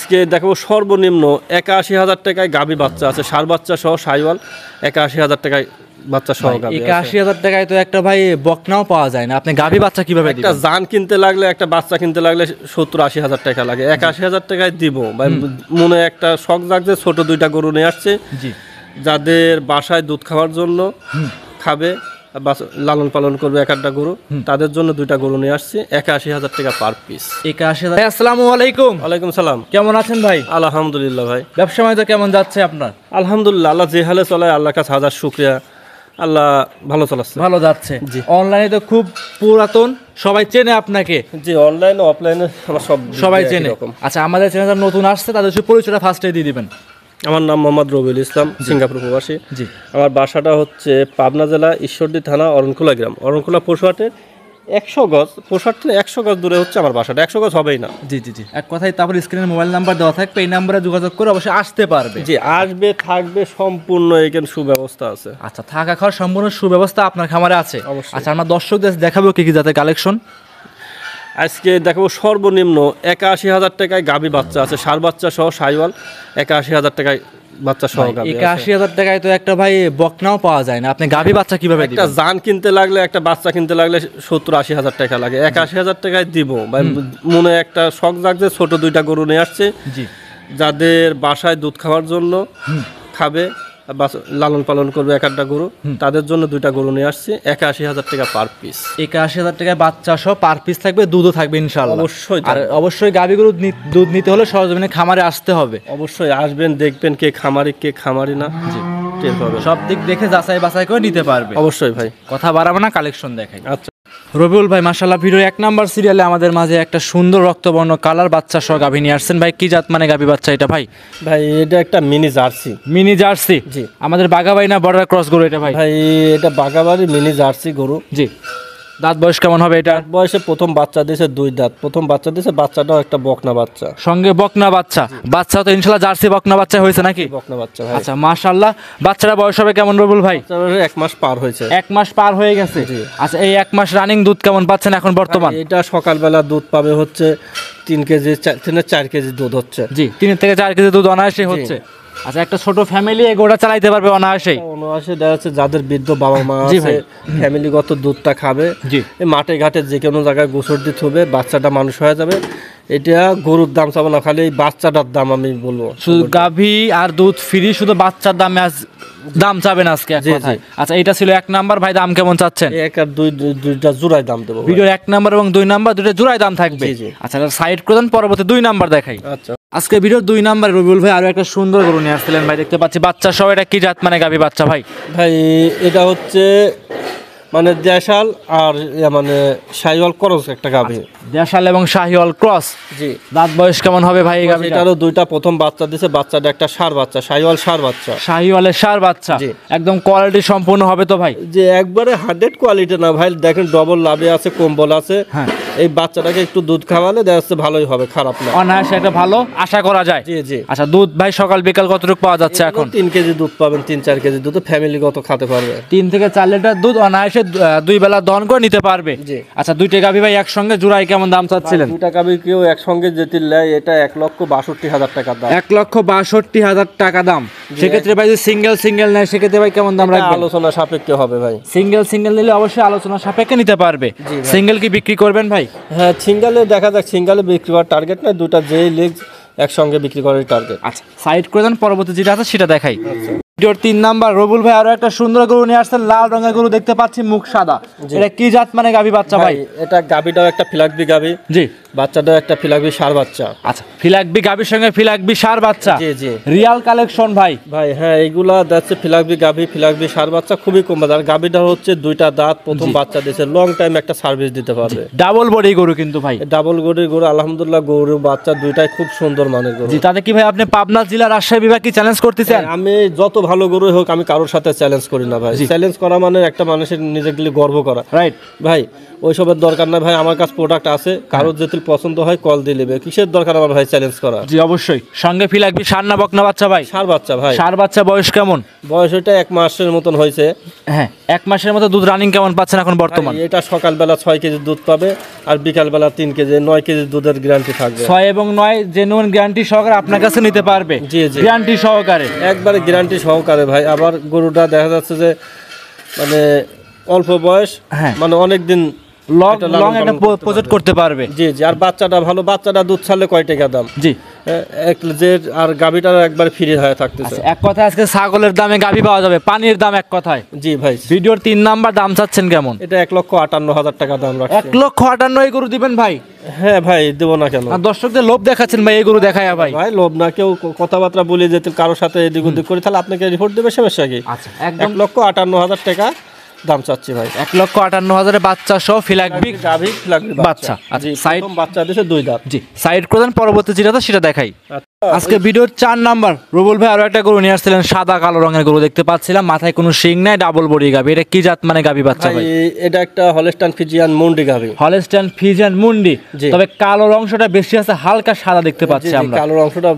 আজকে দেখো সর্বনিম্ন ৮১,০০০ টাকায় গাভী বাচ্চা আছে, ষাঁড় বাচ্চা সহ সাইওয়াল ৮১,০০০ টাকায় বাচ্চা সহ গাভী। ৮১,০০০ টাকায় তো একটা ভাই বকনাও পাওয়া যায় না, আপনি গাভী বাচ্চা কিভাবে দিবেন? একটা জান কিনতে লাগলে, একটা বাচ্চা কিনতে লাগলে ৭০-৮০ টাকা লাগে, ৮১,০০০ টাকায় দিব ভাই। মনে একটা শখ জাগছে, ছোট দুইটা গরু নিয়ে আসছে, জি, যাদের বাসায় দুধ খাওয়ার জন্য খাবে, লালন পালন করবে এক একটা গরু, তাদের জন্য দুইটা গরু নিয়ে আসছে, ৮১,০০০ টাকা পার পিস। ৮১,০০০। আসসালামু আলাইকুম। ওয়ালাইকুম সালাম। কেমন আছেন ভাই? আলহামদুলিল্লাহ ভাই। ব্যবসা বাণিজ্য কেমন যাচ্ছে আপনার? আলহামদুলিল্লাহ, আল্লাহ যে হালে চলায় আল্লাহর কাছে হাজার শুকরিয়া, আল্লাহ ভালো চালাচ্ছে। ভালো যাচ্ছে। জি। অনলাইনে তো খুব পুরাতন, সবাই চেনে আপনাকে। জি, অনলাইনে অফলাইনে আমার সবাই চেনে। আচ্ছা, আমাদের চ্যানেলটা নতুন আসছে, তাদের সাথে পরিচয়টা ফার্স্টে দিয়ে দিবেন। আমার নাম মোহাম্মদ রবিউল ইসলাম, সিঙ্গাপুর প্রবাসী। জি। আমার বাসাটা হচ্ছে পাবনা জেলা ঈশ্বরদী থানা অরণখোলা গ্রাম, অরণখোলা পশুহাটের 100 গজ, পশুহাট থেকে 100 গজ দূরে হচ্ছে আমার বাসাটা, 100 গজ হবেই না। জি জি জি, এক কথায় তারপর স্ক্রিনের মোবাইল নাম্বার দেওয়া থাকবে, এই নাম্বারে যোগাযোগ করে অবশ্যই আসতে পারবে। জি, আসবে, থাকবে, সম্পূর্ণ এখানে সুব্যবস্থা আছে। আচ্ছা, থাকা খাওয়ার সম্পূর্ণ সুব্যবস্থা আপনার খামারে আছে? অবশ্যই। আচ্ছা, আমরা দর্শকদের দেখাবো কি কি জাতের কালেকশন। আজকে দেখো সর্বনিম্ন ৮১,০০০ টাকায় গাভী বাচ্চা আছে, ষাঁড় বাচ্চা সহ সাইওয়াল ৮১,০০০ টাকায় বাচ্চা সহ গাভী। ৮১,০০০ টাকায় তো একটা ভাই বকনাও পাওয়া যায় না, আপনি গাভী বাচ্চা কিভাবে একটা দিবেন? জান কিনতে লাগলে, একটা বাচ্চা কিনতে লাগলে ৭০-৮০ টাকা লাগে, ৮১,০০০ টাকায় দিব ভাই। মনে একটা শখ জাগছে, ছোট দুইটা গরু নিয়ে আসছে, জি, যাদের বাসায় দুধ খাওয়ার জন্য খাবে, লালন পালন করবে এক একটা গরু, তাদের জন্য দুইটা গরু নিয়ে আসছে, ৮১,০০০ টাকা পার পিস। ৮১,০০০ টাকায় বাচ্চা সহ পার পিস থাকবে, দুধও থাকবে ইনশাআল্লাহ। অবশ্যই। আর অবশ্যই গাভীগুলো দুধ নিতে হলে সরজমিনে খামারে আসতে হবে। অবশ্যই আসবেন, দেখবেন কে খামারি কে খামারি না, জি, টের পাবেন। সব দিক দেখে যাচাই বাছাই করে নিতে পারবে। অবশ্যই ভাই। কথা বাড়াবো না, কালেকশন দেখাই। আচ্ছা, রবিউল ভাই, মাশাআল্লাহ, ভিডিও 1 নাম্বার সিরিয়ালে আমাদের মাঝে একটা সুন্দর রক্তবর্ণ কালার বাচ্চা সহ গাভী নিয়ে আসছেন ভাই। কি জাত মানে গাভী বাচ্চা এটা ভাই? ভাই এটা একটা মিনি জার্সি। Mini jersey? জি। আমাদের বাগাবাই না বর্ডার ক্রস গরু এটা ভাই? ভাই এটা বাগাবাড়ি মিনি জার্সি গরু। জি। দাঁত বয়স কেমন হবে এটা? বয়সে প্রথম বাচ্চা দিয়েছে 2 দাঁত, প্রথম বাচ্চা দিয়েছে, বাচ্চাটাও একটা বকনা বাচ্চা, সঙ্গে বকনা বাচ্চা। বাচ্চা তো ইনশাআল্লাহ জার্সি বকনা বাচ্চা হয়েছে নাকি? বকনা বাচ্চা ভাই। আচ্ছা, মাশাআল্লাহ। বাচ্চাটা বয়স হবে কেমন রবিউল ভাই? 1 মাস পার হয়েছে। 1 মাস পার হয়ে গেছে। জি। আচ্ছা, এই 1 মাস রানিং দুধ কেমন পাচ্ছেন এখন বর্তমান? এটা সকালবেলা দুধ পাবে হচ্ছে 3 কেজি, 4 কেজি দুধ হচ্ছে। জি, 3 থেকে 4 কেজি দুধ অনায়াসে হচ্ছে। আচ্ছা, একটা ছোট ফ্যামিলি এগোটা চালাইতে পারবে অনায়াসেই? অনায়াসে দেখা যাচ্ছে, যাদের বৃদ্ধ বাবা মা জি আছে, ভাই, ফ্যামিলিগত দুধটা খাবে। জি। এই মাঠে ঘাটে যে কোনো জায়গায় গোসর দিতে হবে, বাচ্চাটা মানুষ হয়ে যাবে। এটা গরুর দাম চাবো না, খালি এই বাচ্চাটার দাম আমি বলবো। শুধু গাভী আর দুধ ফ্রি, শুধু বাচ্চার দামে দাম চাবেন আজকে এক জি, কথায়। আচ্ছা, এটা ছিল 1 নাম্বার ভাই, দাম কেমন চাচ্ছেন? 1 আর 2 দুইটা জোড়ায় দাম দেবো। ভিডিওর 1 নাম্বার এবং 2 নাম্বার দুটো জোড়ায় দাম থাকবে। জি, জি। আচ্ছা, সাইড করে দেন, পরবর্তী 2 নাম্বার দেখাই। আচ্ছা, আজকে ভিডিওর 2 নাম্বার রবিউল ভাই আরো একটা সুন্দর গরু নিয়ে আসছিলেন ভাই, দেখতে পাচ্ছি বাচ্চা সহ। এটা কি জাত মানে গাভী বাচ্চা ভাই? ভাই এটা হচ্ছে মানে দেশাল আর মানে সাইওয়াল ক্রস একটা গাভী। দেশাল এবং শাহিওয়াল ক্রস। জি। দাঁত বয়স কেমন হবে ভাই এই গাভীটার? এটারও 2টা প্রথম বাচ্চা দিয়েছে, বাচ্চাটা একটা ষাঁড় বাচ্চা, সাইওয়াল ষাঁড় বাচ্চা। শাহিওয়ালের ষাঁড় বাচ্চা। জি। একদম কোয়ালিটি সম্পূর্ণ হবে তো ভাই? যে একবারে 100 কোয়ালিটি না ভাই, দেখেন ডবল লাভে আছে, কম্বল আছে। হ্যাঁ। এই বাচ্চাটাকে একটু দুধ খাওয়ালে দেখা যাচ্ছে ভালোই হবে, খারাপ না। অনায়াসে একটা ভালো আশা করা যায়। জি, জি। আচ্ছা, দুধ ভাই সকাল বিকাল কতটুকু পাওয়া যাচ্ছে এখন? 3 কেজি দুধ পাবেন, 3-4 কেজি দুধ ফ্যামিলিগত খেতে পারবে। 3 থেকে 4 লিটার দুধ অনায়াসে 2 বেলা দহন করে নিতে পারবে। জি। আচ্ছা, 2টা গাভী ভাই একসঙ্গে জোড়ায় কেমন দাম চাচ্ছিলেন? 2টা গাভী কেউ একসঙ্গে যেতে নেয়, এটা 1,62,000 টাকা দাম। 1,62,000 টাকা দাম। সেক্ষেত্রে ভাই যদি সিঙ্গেল নেয়, সেক্ষেত্রে ভাই কেমন দাম রাখবেন? আলোচনা সাপেক্ষে হবে ভাই। সিঙ্গেল নিলে অবশ্যই আলোচনা সাপেক্ষে নিতে পারবে। জি ভাই। সিঙ্গেল কি বিক্রি করবেন ভাই? হ্যাঁ, সিঙ্গেলে দেখা যাক, সিঙ্গেলে বিক্রি করার টার্গেট না, 2টা যেই লেগ একসঙ্গে বিক্রি করার টার্গেট। আচ্ছা, সাইড করে দেন, পরবর্তী যেটা আছে সেটা দেখাই। ভিডিওর 3 নাম্বার রবিউল ভাই আরো একটা সুন্দর গরু নিয়ে আসছেন, লাল রঙের গরু, দেখতে পাচ্ছি মুখ সাদা। এটা কি জাত মানে গাভী বাচ্চা ভাই? এটা গাভীটাও একটা ফিলাকবি গাভী। জি। বাচ্চাটাও একটা ফিলাকবি ষাঁড় বাচ্চা। আচ্ছা, ফিলাকবি গাভীর সঙ্গে ফিলাকবি ষাঁড় বাচ্চা। জি, জি। রিয়াল কালেকশন ভাই। ভাই হ্যাঁ, এইগুলা যাচ্ছে ফিলাকবি গাভী, ফিলাকবি ষাঁড় বাচ্চা, খুবই কম বাজার। গাভীটা হচ্ছে 2টা দাঁত, প্রথম বাচ্চা দিয়েছে, লং টাইম একটা সার্ভিস দিতে পারবে। ডাবল বডি গরু কিন্তু ভাই। ডাবল গরুর গরু, আলহামদুলিল্লাহ, গরু বাচ্চা 2টাই খুব সুন্দর মানের গরু। জি, তাতে কি ভাই আপনি পাবনা জেলা রাজশাহী বিভাগ কি চ্যালেঞ্জ করতেছেন? আমি যত ভালো গরু হোক, আমি কারোর সাথে চ্যালেঞ্জ করি না ভাই। চ্যালেঞ্জ করা মানে একটা মানুষের নিজেকে গর্ব করা, রাইট ভাই। ওইসবের দরকার না ভাই, আমার কাছে প্রোডাক্ট আছে, কারোর যদি পছন্দ হয় কল দিয়ে নেবে, কিসের দরকার আমার ভাই চ্যালেঞ্জ করা। জি অবশ্যই। সঙ্গে ফি লাগবে সার না বকনা বাচ্চা ভাই? সার বাচ্চা ভাই। সার বাচ্চা বয়স কেমন? বয়স ওইটা 1 মাসের মতন হয়েছে। হ্যাঁ, 1 মাসের মতো দুধ রানিং কেমন পাচ্ছেন এখন বর্তমান? ভাই, এটা সকালবেলা 6 কেজি দুধ পাবে, আর বিকালবেলা 3 কেজি, 9 কেজি দুধের গ্যারান্টি থাকবে। 6 এবং 9 জেনুইন গ্যারান্টি সহকারে আপনার কাছে নিতে পারবে। জি জি, গ্যারান্টি সহকারে, একবারে গ্যারান্টি সহকারে ভাই। আবার গরুটা দেখা যাচ্ছে যে মানে অল্প বয়স, হ্যাঁ, মানে অনেক দিন লং একটা প্রজেক্ট করতে পারবে। জি জি, আর বাচ্চাটা ভালো, বাচ্চাটা দুধ ছাড়লে কয় টাকা দাম? জি, 1 লিটার, আর গাভীটা একবার ফ্রি হয়ে থাকতেছে। এক কথায় আজকে ছাগলের দামে গাভী পাওয়া যাবে, পানির দাম এক কথায়। জি ভাই। ভিডিওর 3 নাম্বার দাম চাচ্ছেন কেমন? এটা 1,58,000 টাকা দাম রাখছি। 1,58,000 এই গরু দিবেন ভাই? হ্যাঁ ভাই, দেবো না কেন? আর দর্শকদের লোভ দেখাচ্ছেন ভাই, এই গরু দেখায় ভাই? ভাই লোভ না, কেউ কথাবার্তা বলে যেতে কারোর সাথে এদিক ওদিক করে তাহলে আপনাকে রিপোর্ট দেবে, সমস্যা কি? আচ্ছা, একদম 1,58,000 টাকা দাম চাচ্ছি ভাই। 1,58,000 বাচ্চা সহ ফিলাকবি গাভী লাগবে বাচ্চা। জি, সাইড প্রথম বাচ্চা দিয়েছে 2 দাঁত। জি, সাইড করে দেন, পরবর্তী যেটা সেটা দেখাই। আজকে ভিডিওর 4 নাম্বার রুবুল ভাই আরো একটা গরু নিয়ে আসছিলেন, সাদা কালো রঙের গরু দেখতে পাচ্ছিলাম, মাথায় কোনো শিং নাই, ডাবল বডি গাভী। এটা কি জাত মানে গাভী বাচ্চা ভাই? এটা একটা হলস্টাইন ফ্রিজিয়ান মুন্ডি গাভী। হলস্টাইন ফ্রিজিয়ান মুন্ডি, তবে কালো অংশটা বেশি আছে, হালকা সাদা দেখতে পাচ্ছি আমরা। কালো অংশটা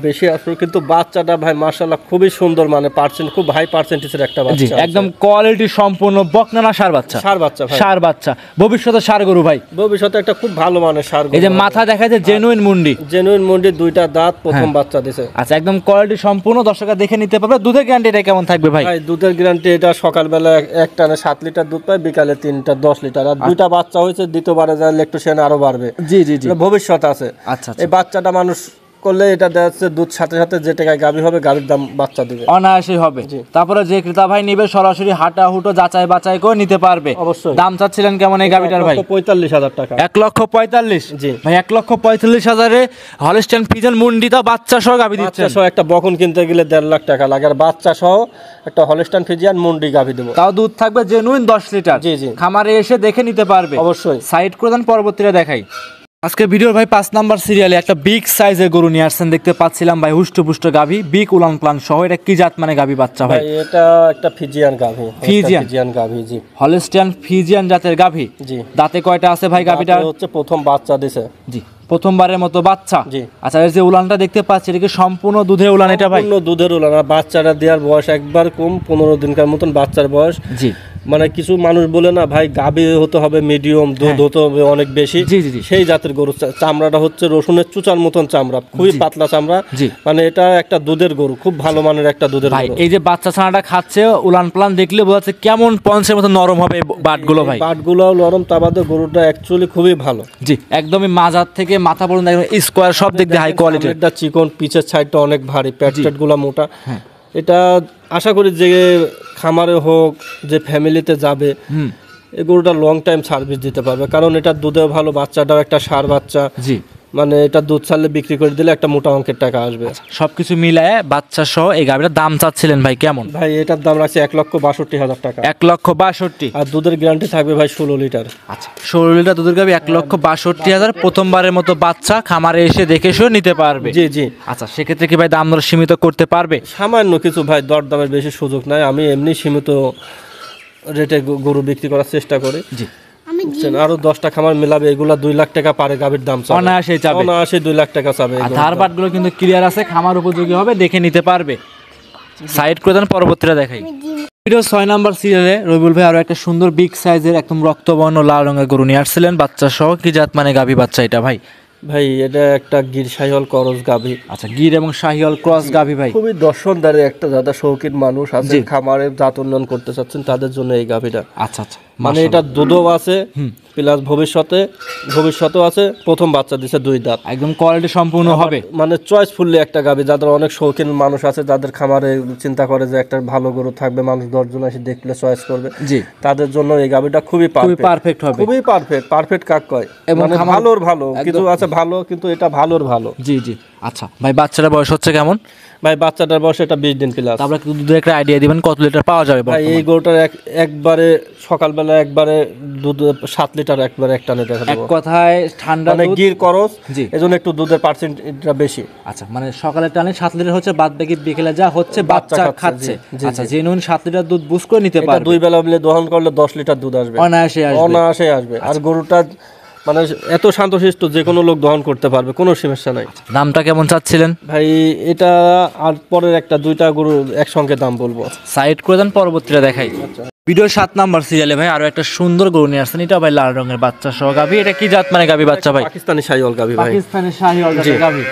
বেশি আছে, কিন্তু বাচ্চাটা ভাই মাশাআল্লাহ খুবই সুন্দর, মানে পার্সেন্ট খুব হাই পার্সেন্টেজের একটা বাচ্চা। একদম কোয়ালিটি সম্পূর্ণ বকনা না সার বাচ্চা? সার বাচ্চা ভাই। সার বাচ্চা, ভবিষ্যতে সার গরু ভাই? ভবিষ্যতে একটা খুব ভালো মানের সার গরু। এই যে মাথা দেখা যায় জেনুইন মুন্ডি, জেনুইন মুন্ডি, 2টা দাঁত, প্রথম বাচ্চা দিছে। আচ্ছা, একদম কোয়ালিটি সম্পূর্ণ, দর্শকরা দেখে নিতে পারবে। দুধের গ্যারান্টি এটা কেমন থাকবে ভাই? ভাই দুধের গ্যারান্টি এটা সকালবেলা এক টানে 7 লিটার দুধ পায়, বিকালে 3টা 10 লিটার। আর 2টা বাচ্চা হয়েছে, দ্বিতীয়বারে যা ল্যাকটোজেন আরো বাড়বে। জি জি জি, ভবিষ্যৎ আছে। আচ্ছা, এই বাচ্চাটা মানুষ করলে এটা দেখা যাচ্ছে দুধ সাথে সাথে যে টাকায় গাভী হবে, গাভীর দাম বাচ্চা দিবে অনায়াসই হবে। তারপরে যে ক্রেতা ভাই নিবে সরাসরি হাঁটা হুটো যাচাই বাছাই করে নিতে পারবে। অবশ্যই। দাম চাচ্ছিলেন কেমন এই গাভীটার ভাই? 45,000 টাকা। 1,45,000? জি ভাই, 1,45,000 হলস্টাইন ফ্রিজিয়ান মুন্ডিটা বাচ্চা সহ গাভী দিচ্ছেন? বাচ্চা সহ একটা বকন কিনতে গেলে 1.5 লাখ টাকা লাগে, আর বাচ্চা সহ একটা হলস্টাইন ফ্রিজিয়ান মুন্ডি গাভী দেবো। তাও দুধ থাকবে জেনুইন 10 লিটার। জি জি, খামারে এসে দেখে নিতে পারবে। অবশ্যই। সাইড করে দেন, পরবর্তীটা দেখাই। আজকে ভিডিওর ভাই 5 নাম্বার সিরিয়ালে একটা বিগ সাইজের গরু নিয়ে আসছেন, দেখতে পাচ্ছিলাম ভাই, হুষ্টপুষ্ট গাভী, বিগ উলান প্লান সহ। এটা কি জাত মানে গাভী বাচ্চা ভাই? এটা একটা ফিজিয়ান গাভী। ফিজিয়ান গাভী। জি, হলস্টাইন ফিজিয়ান জাতের গাভী। জি। দাঁতে কয়টা আছে ভাই গাভীটা? হচ্ছে প্রথম বাচ্চা দিছে। জি, প্রথমবারের মতো বাচ্চা। জি। আচ্ছা, এর যে উলানটা দেখতে পাচ্ছি, এটা কি সম্পূর্ণ দুধের উলান এটা ভাই? সম্পূর্ণ দুধের উলান। আর বাচ্চাটা দেওয়ার বয়স একবার কম, 15 দিনকার মতন বাচ্চার বয়স। জি, মানে কিছু মানুষ বলে না ভাই, গাভী হতে হবে মিডিয়াম, দুধ হতে হবে অনেক বেশি। জি জি জি, সেই জাতের গরু। চামড়াটা হচ্ছে রসুনের চুচার মতন চামড়া, খুবই পাতলা চামড়া। জি, মানে এটা একটা দুধের গরু, খুব ভালো মানের একটা দুধের ভাই। গরু। এই যে বাচ্চা ছানাটা খাচ্ছে, উলান প্লান দেখলে বোঝা যাচ্ছে কেমন পঞ্চের মতো নরম হবে বাটগুলো ভাই। বাটগুলো নরম, তা বাদে গরুটা অ্যাকচুয়ালি খুবই ভালো। জি, একদমই মাজার থেকে মাথা পর্যন্ত একদম স্কোয়ার, সব দিক দিয়ে হাই কোয়ালিটির। এটা চিকন, পিছের সাইডটা অনেক ভারী, পেট গুলা মোটা। এটা আশা করি যে খামারে হোক, যে ফ্যামিলিতে যাবে, এই গরুটা লং টাইম সার্ভিস দিতে পারবে, কারণ এটা দুধেও ভালো, বাচ্চাটাও একটা সার বাচ্চা। জি, মানে এটা দুধ ছাড়লে বিক্রি করে দিলে একটা মোটা অঙ্কের টাকা আসবে। সবকিছু মিলায় বাচ্চা সহ এই গাভীটার দাম চাচ্ছিলেন ভাই কেমন? ভাই এটার দাম রাখছে 1,62,000 টাকা। 1,62,000? আর দুধের গ্যারান্টি থাকবে ভাই 16 লিটার। আচ্ছা, 16 লিটার দুধের গাভী, 1,62,000, প্রথমবারের মতো বাচ্চা, খামারে এসে দেখে শুনে নিতে পারবে। জি জি। আচ্ছা, সেক্ষেত্রে কি ভাই দাম দর সীমিত করতে পারবে? সামান্য কিছু ভাই, দরদামের বেশি সুযোগ নাই, আমি এমনি সীমিত রেটে গরু বিক্রি করার চেষ্টা করি। জি, আরো 10টা খামার মিলাবে, এগুলা 2 লাখ টাকা পারে গাভীর দাম চাবে। অনায়াসেই চাবে। অনায়াসে 2 লাখ টাকা চাবে। আর ধারবাটগুলো কিন্তু ক্লিয়ার আছে, খামার উপযোগী হবে, দেখে নিতে পারবে। সাইড করে দেন, পরবর্তীটা দেখাই। ভিডিও 6 নাম্বার সিরিয়ালে রবিউল ভাই আরো একটা সুন্দর বিগ সাইজের একদম রক্তবর্ণ লাল রঙের গরু নিয়ে আসছিলেন, বাচ্চা সহ। কি জাত মানে গাভী বাচ্চা এটা ভাই? ভাই এটা একটা গির শাহিওয়াল ক্রস গাভী। আচ্ছা, গির এবং শাহিওয়াল ক্রস গাভী ভাই। খুবই দর্শনদারে একটা, যারা শৌখিন মানুষ আছে, খামারে জাত উন্নয়ন করতে চাচ্ছেন, তাদের জন্য এই গাভীটা। আচ্ছা আচ্ছা, মানে এটা দুধও আছে, প্লাস ভবিষ্যতেও আছে। প্রথম বাচ্চা দিছে 2 দাঁত, একদম কোয়ালিটি সম্পূর্ণ হবে। মানে চয়েস ফুললি একটা গাভী, যাদের অনেক শৌখিন মানুষ আছে, যাদের খামারে চিন্তা করে যে একটা ভালো গরু থাকবে, মানুষ 10 জন এসে দেখলে চয়েস করবে, জি, তাদের জন্য এই গাভীটা খুবই পারফেক্ট হবে। খুবই পারফেট কাক কয়, এবং ভালোর ভালো। কিছু আছে ভালো, কিন্তু এটা ভালোর ভালো। জি জি, আচ্ছা ভাই, বাচ্চাটার বয়স হচ্ছে কেমন? ভাই বাচ্চাটার বয়স এটা 20 দিন প্লাস। তারপরে দুধের একটা আইডিয়া দিবেন কত লিটার পাওয়া যাবে ভাই এই গরুটার একবারে সকালবেলা একবারে দুধ 7 লিটার একবারে এক টানে দেখা এক দেবো। কথায় ঠান্ডা মানে দুধ। গির করস, জি। এজন্য একটু দুধের পার্সেন্টটা বেশি। আচ্ছা, মানে সকালে টানে 7 লিটার হচ্ছে, বাদ বাকি বিকেলে যা হচ্ছে বাচ্চা খাচ্ছে। জি, আচ্ছা, জেনুইন 7 লিটার দুধ বুঝ করে নিতে এটা পারবে। 2 বেলা মিলে দহন করলে 10 লিটার দুধ আসবে, অনায়াসে আসবে। অনায়াসে আসবে। আর গরুটা মানে এত শান্তশিষ্ট যে কোনো লোক দহন করতে পারবে, কোনো সমস্যা নাই। দামটা কেমন চাচ্ছিলেন ভাই এটা আর পরের একটা 2টা গরু একসঙ্গে দাম বলবো। সাইড করে দেন, পরবর্তীটা দেখাই। ভিডিও 7 নাম্বার সিরিয়ালে ভাই আরো একটা সুন্দর গরু নিয়ে আসছেন। এটা ভাই লাল রঙের বাচ্চা সহ গাভী। এটা কি জাত মানে গাভী বাচ্চা ভাই? পাকিস্তানি শাহিওয়াল গাভী ভাই। পাকিস্তানি শাহিওয়াল জাতের গাভী।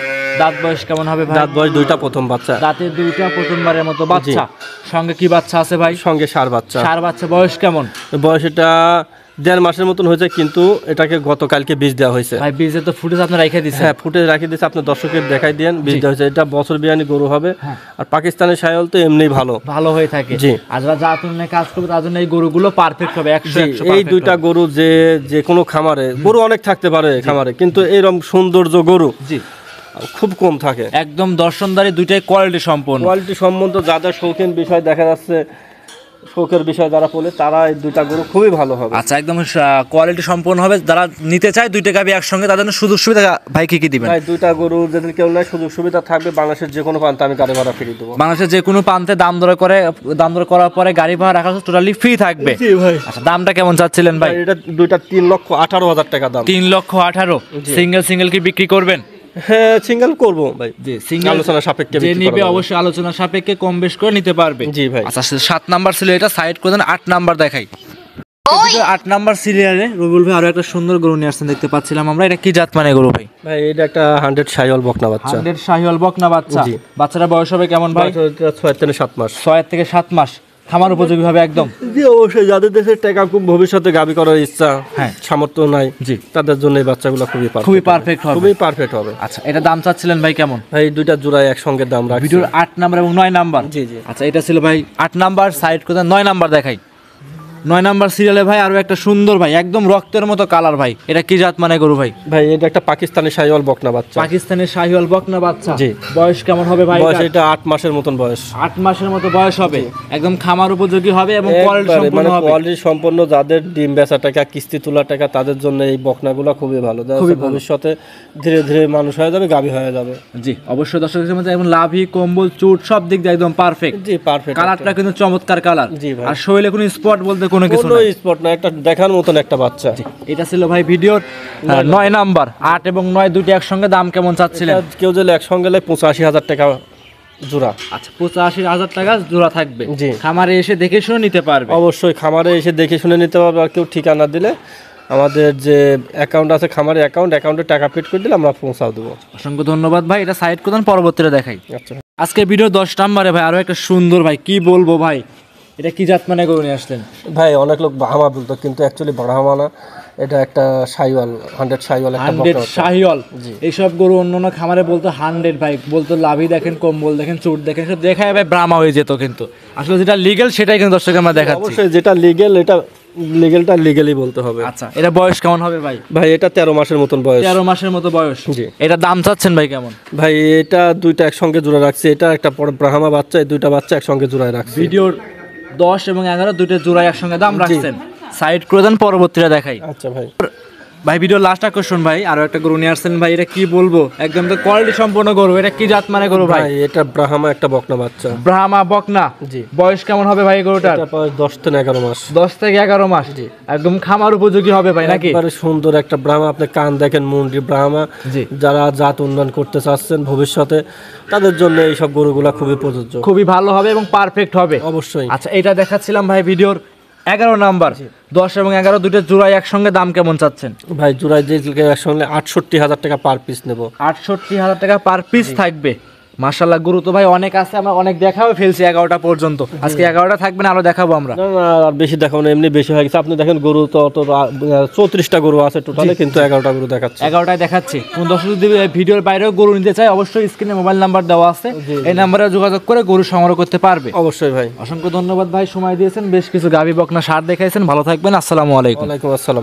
দাঁত বয়স কেমন হবে ভাই? দাঁত বয়স 2টা প্রথম বাচ্চা। দাঁতে 2টা প্রথমবারের মতো বাচ্চা। সঙ্গে কি বাচ্চা আছে ভাই? সঙ্গে ষাঁড় বাচ্চা। ষাঁড় বাচ্চা বয়স কেমন? বয়স এটা 1.5 মাসের মতন হয়েছে, কিন্তু এটাকে গতকালকে বীজ দেওয়া হয়েছে। ভাই বীজে তো ফুটেজ আপনি রেখে দিয়েছেন। হ্যাঁ, ফুটে রাখি দিয়েছে, আপনি দর্শকের দেখাই দেন। বীজ দেওয়া হয়েছে। এটা বছর বিয়ানি গরু হবে। আর পাকিস্তানের শাহিওয়াল তো এমনি ভালো হয়ে থাকে। জি। আর যারা জাত উন্নয়নে কাজ করবে তার জন্য এই গরুগুলো পারফেক্ট হবে। 100 এই 2টা গরু যে কোনো খামারে, গরু অনেক থাকতে পারে খামারে, কিন্তু এরকম সৌন্দর্য গরু জি খুব কম থাকে। একদম দর্শনদারি, দুইটাই কোয়ালিটি সম্পন্ন। কোয়ালিটি সম্বন্ধ যাদের শৌখিন বিষয় দেখা যাচ্ছে, শৌকের বিষয় যারা বলে, তারা এই 2টা গরু খুবই ভালো হবে। আচ্ছা, একদম কোয়ালিটি সম্পন্ন হবে। যারা নিতে চায় 2টা গাভী একসঙ্গে, তাদের জন্য সুযোগ সুবিধা ভাই কি কি দিবেন? ভাই 2টা গরু যদি কেউ নেয় সুযোগ সুবিধা থাকবে। বাংলাদেশের যে কোনো প্রান্তে আমি গাড়ি ভাড়া ফ্রি দেবো। বাংলাদেশের যে কোনো প্রান্তে দাম দর করার পরে গাড়ি ভাড়া রাখা টোটালি ফ্রি থাকবে। জি ভাই। আচ্ছা, দামটা কেমন চাচ্ছিলেন ভাই? এটা 2টা 3,18,000 টাকা দাম। 3,18,000। সিঙ্গেল কি বিক্রি করবেন? হ্যাঁ, সিঙ্গেল করবো ভাই। জি, সিঙ্গেল আলোচনা সাপেক্ষে যে বিক্রি নিবে করা যাবে। অবশ্যই আলোচনা সাপেক্ষে কম বেশ করে নিতে পারবে। জি ভাই। আচ্ছা, 7 নাম্বার ছিল এটা, সাইড করে দেন। 8 নাম্বার দেখাই। 8 নাম্বার সিরিয়ালে রবিউল ভাই আরো একটা সুন্দর গরু নিয়ে আসছেন দেখতে পাচ্ছিলাম আমরা। এটা কি জাত মানে গরু ভাই? ভাই এটা একটা 100 শাহিওয়াল বকনা বাচ্চা। 100 শাহিওয়াল বকনা বাচ্চা। জি। বাচ্চাটা বয়স হবে কেমন ভাই? 6 থেকে 7 মাস। 6 থেকে 7 মাস। খামার উপযোগী হবে একদম। জি অবশ্যই, যাদের দেশের টাকা খুব ভবিষ্যতে গাবি করার ইচ্ছা, হ্যাঁ, সামর্থ্য নাই, জি, তাদের জন্য এই বাচ্চাগুলো খুবই পারফেক্ট হবে। খুবই পারফেক্ট হবে। আচ্ছা, এটা দাম চাচ্ছিলেন ভাই কেমন? ভাই 2টা জোড়ায় একসঙ্গে দাম রাখছি। ভিডিওর 8 নাম্বার এবং 9 নাম্বার। জি জি। আচ্ছা, এটা ছিল ভাই 8 নাম্বার, সাইড করে 9 নাম্বার দেখাই। 9 নাম্বার সিরিয়ালে ভাই আরো একটা সুন্দর ভাই, একদম রক্তের মতো কালার ভাই। এটা কি জাত মানে গরু ভাই? ভাই এটা একটা পাকিস্তানি শাহিওয়াল বকনা বাচ্চা। পাকিস্তানের শাহিওয়াল বকনা বাচ্চা। জি। বয়স কেমন হবে ভাই? বয়স এটা 8 মাসের মতন বয়স। 8 মাসের মতো বয়স হবে। একদম খামার উপযোগী হবে এবং কোয়ালিটি একবারে সম্পন্ন মানে হবে। কোয়ালিটি সম্পন্ন, যাদের ডিম বেচা টাকা, কিস্তি তোলা টাকা, তাদের জন্য এই বকনাগুলো খুবই ভালো। ভবিষ্যতে ধীরে ধীরে মানুষ হয়ে যাবে, গাভী হয়ে যাবে। জি অবশ্যই দর্শকদের মধ্যে একদম লাভি, কম্বল, চুট সব দিক দিয়ে একদম পারফেক্ট। জি পারফেক্ট। কালারটা কিন্তু চমৎকার কালার। জি ভাই। আর শরীরে কোনো স্পট বলতে কোনো কিছু কোনো নাই। স্পট না, একটা দেখার মতন একটা বাচ্চা। এটা ছিল ভাই ভিডিওর 9 নাম্বার। 8 এবং 9 দুটি একসঙ্গে দাম কেমন চাচ্ছিলেন? কেউ যদি একসঙ্গে নেয় 85,000 টাকা জোড়া। আচ্ছা, 85,000 টাকা জোড়া থাকবে। জি। খামারে এসে দেখে শুনে নিতে পারবে। অবশ্যই খামারে এসে দেখে শুনে নিতে পারবে। আর কেউ ঠিকানা দিলে আমাদের যে অ্যাকাউন্ট আছে, খামারের অ্যাকাউন্টে টাকা পেড করে দিলে আমরা পৌঁছাও দেবো। অসংখ্য ধন্যবাদ ভাই। এটা সাইড করুন, পরবর্তীতে দেখাই। আচ্ছা আজকে ভিডিও 10 নাম্বারে ভাই আরো একটা সুন্দর ভাই, কি বলবো ভাই, এটা কি জাত মানে গরু নিয়ে আসলেন? ভাই অনেক লোক বাহামা বলতো, কিন্তু অ্যাকচুয়ালি বাহামা না, এটা একটা শাহিওয়াল, 100 শাহিওয়াল একটা 100 শাহিওয়াল। এইসব গরু অন্য খামারে বলতো 100 ভাই, বলতো লাভি দেখেন, কম্বল দেখেন, চুট দেখেন, সব দেখায় ভাই ব্রাহ্মা হয়ে যেত। কিন্তু আসলে যেটা লিগ্যাল সেটাই কিন্তু দর্শক আমরা দেখাচ্ছি। অবশ্যই যেটা লিগ্যাল, এটা লিগ্যালটা লিগ্যালি বলতে হবে। আচ্ছা, এটা বয়স কেমন হবে ভাই? ভাই এটা 13 মাসের মতন বয়স। 13 মাসের মতো বয়স। জি। এটা দাম চাচ্ছেন ভাই কেমন? ভাই এটা 2টা একসঙ্গে জোড়া রাখছি। এটা একটা ব্রাহ্মা বাচ্চা, এই 2টা বাচ্চা একসঙ্গে জোড়ায় রাখছি। ভিডিওর 10 এবং 11 দুইটা জোড়ায় একসঙ্গে দাম রাখছেন। সাইড করে দেন, পরবর্তীটা দেখাই। আচ্ছা ভাই। ভাই ভিডিও লাস্ট আকর্ষণ ভাই আরো একটা গরু নিয়ে আসছেন ভাই। এটা কি বলবো, একদম তো কোয়ালিটি সম্পন্ন গরু। এটা কি জাত মানে গরু ভাই? এটা ব্রাহ্মা একটা বকনা বাচ্চা। ব্রাহ্মা বকনা। জি। বয়স কেমন হবে ভাই গরুটার? এটা বয়স 10 থেকে 11 মাস। 10 থেকে 11 মাস। জি। একদম খামার উপযোগী হবে ভাই নাকি? একবারে সুন্দর একটা ব্রাহ্মা। আপনি কান দেখেন, মুন্ডি ব্রাহ্মা। জি। যারা জাত উন্নয়ন করতে চাচ্ছেন ভবিষ্যতে, তাদের জন্য এই সব গরুগুলা খুবই প্রযোজ্য, খুবই ভালো হবে এবং পারফেক্ট হবে অবশ্যই। আচ্ছা, এটা দেখাচ্ছিলাম ভাই ভিডিওর 11 নাম্বার। 10 এবং 11 দুটো জোড়ায় একসঙ্গে দাম কেমন চাচ্ছেন? ভাই জোড়ায় যে একসঙ্গে 68,000 টাকা পার পিস নেব। 68,000 টাকা পার পিস থাকবে। মাশাআল্লাহ, গরু তো ভাই অনেক আছে, আমরা অনেক দেখাও ফেলছি 11টা পর্যন্ত। আজকে 11টা থাকবে না, আরো দেখাবো আমরা। না না, আর বেশি দেখাবো না, এমনি বেশি হয়ে গেছে। আপনি দেখেন গরু তো 34টা গরু আছে টোটালে, কিন্তু 11টা গরু দেখাচ্ছে। 11টায় দেখাচ্ছি। কোন দর্শক যদি ভিডিওর বাইরেও গরু নিতে চায়, অবশ্যই স্ক্রিনে মোবাইল নাম্বার দেওয়া আছে, এই নাম্বারে যোগাযোগ করে গরু সংগ্রহ করতে পারবে। অবশ্যই ভাই। অসংখ্য ধন্যবাদ ভাই, সময় দিয়েছেন, বেশ কিছু গাভী বকনা সার দেখাইছেন। ভালো থাকবেন, আসসালামু আলাইকুম। ওয়ালাইকুম আসসালাম।